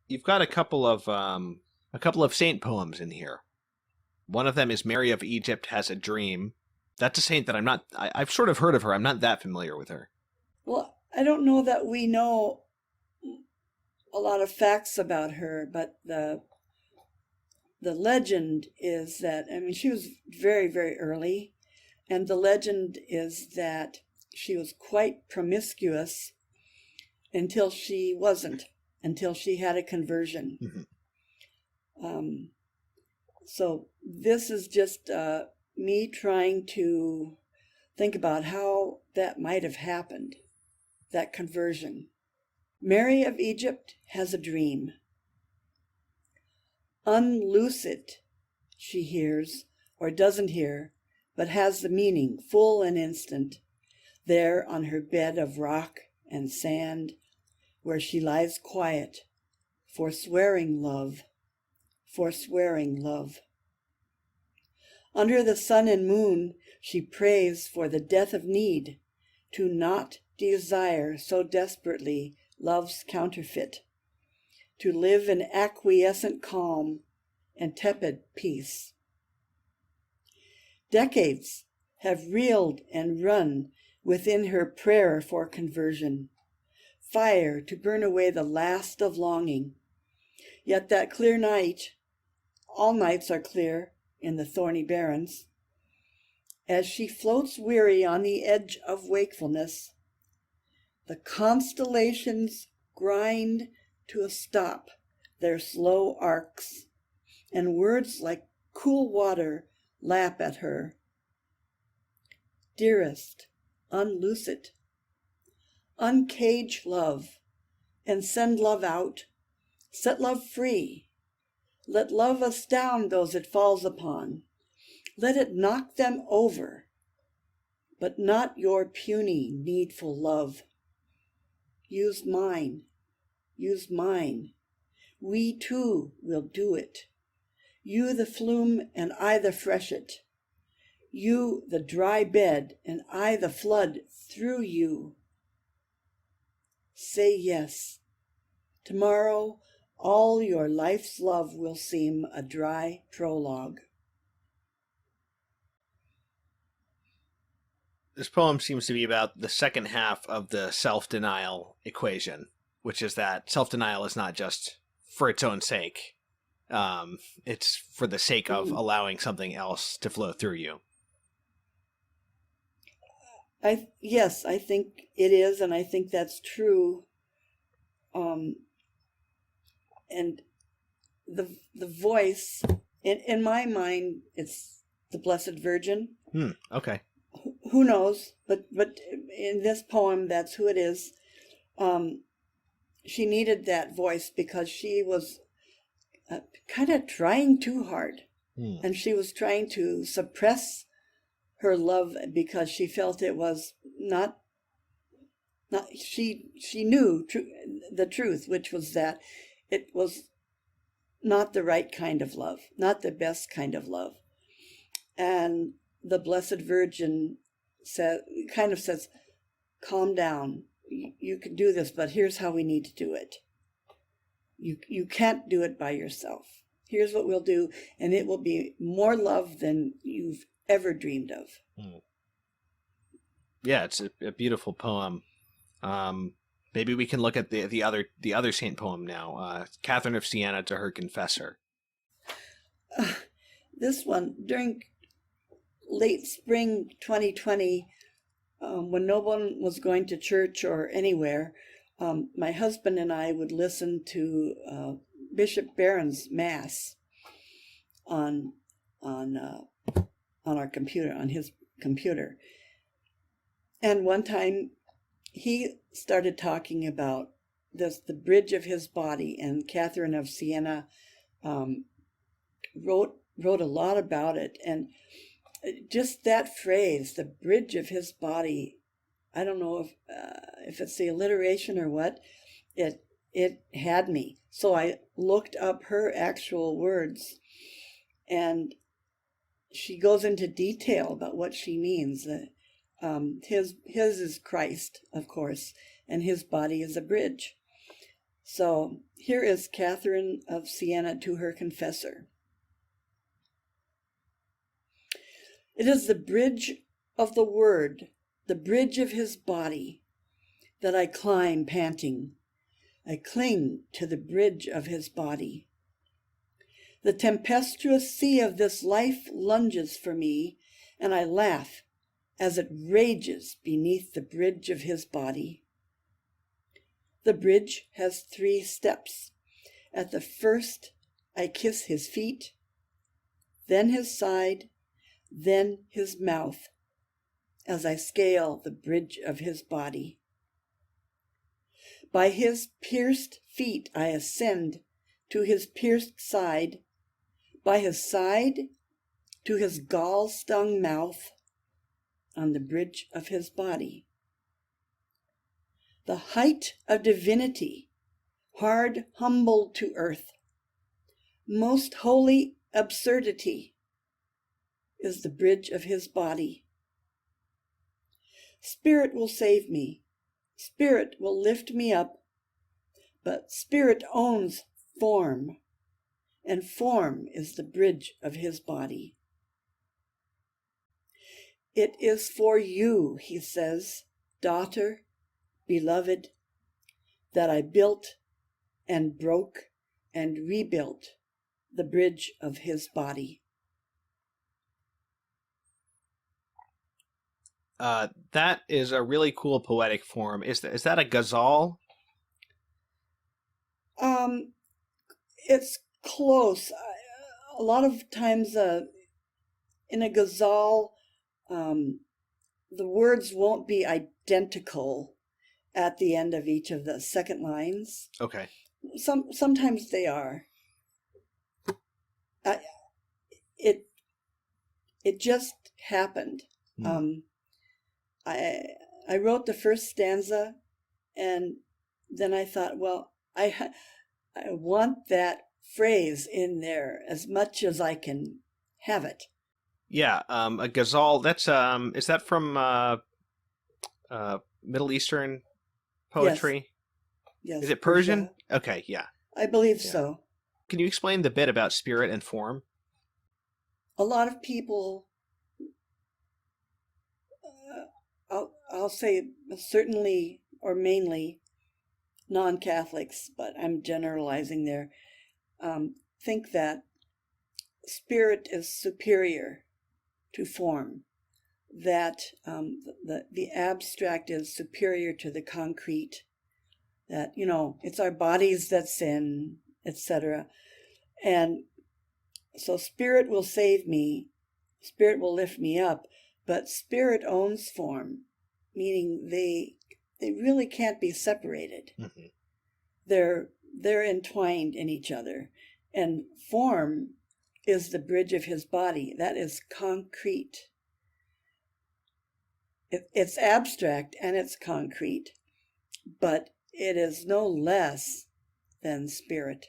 you've got a couple of saint poems in here. One of them is Mary of Egypt Has a Dream. That's a saint that I've sort of heard of her. I'm not that familiar with her. Well, I don't know that we know a lot of facts about her, but the legend is that, I mean, she was very, very early, and the legend is that she was quite promiscuous until she wasn't, until she had a conversion. Um, so this is just me trying to think about how that might have happened, that conversion. Mary of Egypt has a dream. Unloose it, she hears, or doesn't hear, but has the meaning full and instant, there on her bed of rock and sand, where she lies quiet, forswearing love, forswearing love. Under the sun and moon, she prays for the death of need, to not desire so desperately love's counterfeit, to live in acquiescent calm and tepid peace. Decades have reeled and run within her prayer for conversion, fire to burn away the last of longing. Yet that clear night, all nights are clear in the thorny barrens, as she floats weary on the edge of wakefulness, the constellations grind to a stop their slow arcs, and words like cool water lap at her. Dearest, unloose it. Uncage love, and send love out. Set love free. Let love astound those it falls upon. Let it knock them over, but not your puny, needful love. Use mine. Use mine. We too will do it. You the flume and I the freshet. You the dry bed and I the flood through you. Say yes. Tomorrow all your life's love will seem a dry prologue. This poem seems to be about the second half of the self-denial equation, which is that self-denial is not just for its own sake. It's for the sake of allowing something else to flow through you. Yes, I think it is, and I think that's true. And the voice, in my mind, it's the Blessed Virgin. Okay. Who knows? But in this poem, that's who it is. She needed that voice because she was kind of trying too hard, and she was trying to suppress her love because she felt it was not she knew the truth, which was that it was not the right kind of love, not the best kind of love. And the Blessed Virgin says, calm down, you can do this, but here's how we need to do it. You can't do it by yourself. Here's what we'll do, and it will be more love than you've ever dreamed of. Yeah, it's a beautiful poem. Maybe we can look at the other saint poem now. Catherine of Siena to her confessor. This one, during late spring 2020, when no one was going to church or anywhere, my husband and I would listen to Bishop Barron's Mass on our computer, on his computer. And one time he started talking about the bridge of his body, and Catherine of Siena wrote a lot about it. And just that phrase, the bridge of his body, I don't know if it's the alliteration or what, it had me. So I looked up her actual words, and she goes into detail about what she means. His is Christ, of course, and his body is a bridge. So here is Catherine of Siena to her confessor. It is the bridge of the word, the bridge of his body, that I climb panting. I cling to the bridge of his body. The tempestuous sea of this life lunges for me, and I laugh as it rages beneath the bridge of his body. The bridge has 3 steps. At the first, I kiss his feet, then his side, then his mouth, as I scale the bridge of his body. By his pierced feet I ascend to his pierced side, by his side to his gall-stung mouth, on the bridge of his body. The height of divinity, hard humbled to earth, most holy absurdity, is the bridge of his body. Spirit will save me, spirit will lift me up, but spirit owns form, and form is the bridge of his body. It is for you, he says, daughter, beloved, that I built and broke and rebuilt the bridge of his body. That is a really cool poetic form. Is that a ghazal? It's close. A lot of times in a ghazal, the words won't be identical at the end of each of the second lines. Okay. Sometimes they are. It just happened. I wrote the first stanza, and then I thought, well, I want that phrase in there as much as I can have it. Yeah, a ghazal. That's is that from Middle Eastern poetry? Yes. Is it Persian? Persia. Okay, yeah. I believe Yeah. so. Can you explain the bit about spirit and form? A lot of people, I'll say certainly or mainly non-Catholics, but I'm generalizing there, think that spirit is superior to form, that the abstract is superior to the concrete, that, it's our bodies that sin, etc. And so spirit will save me, spirit will lift me up, but spirit owns form, meaning they really can't be separated. Mm-hmm. They're entwined in each other. And form is the bridge of his body. That is concrete. It's abstract and it's concrete, but it is no less than spirit.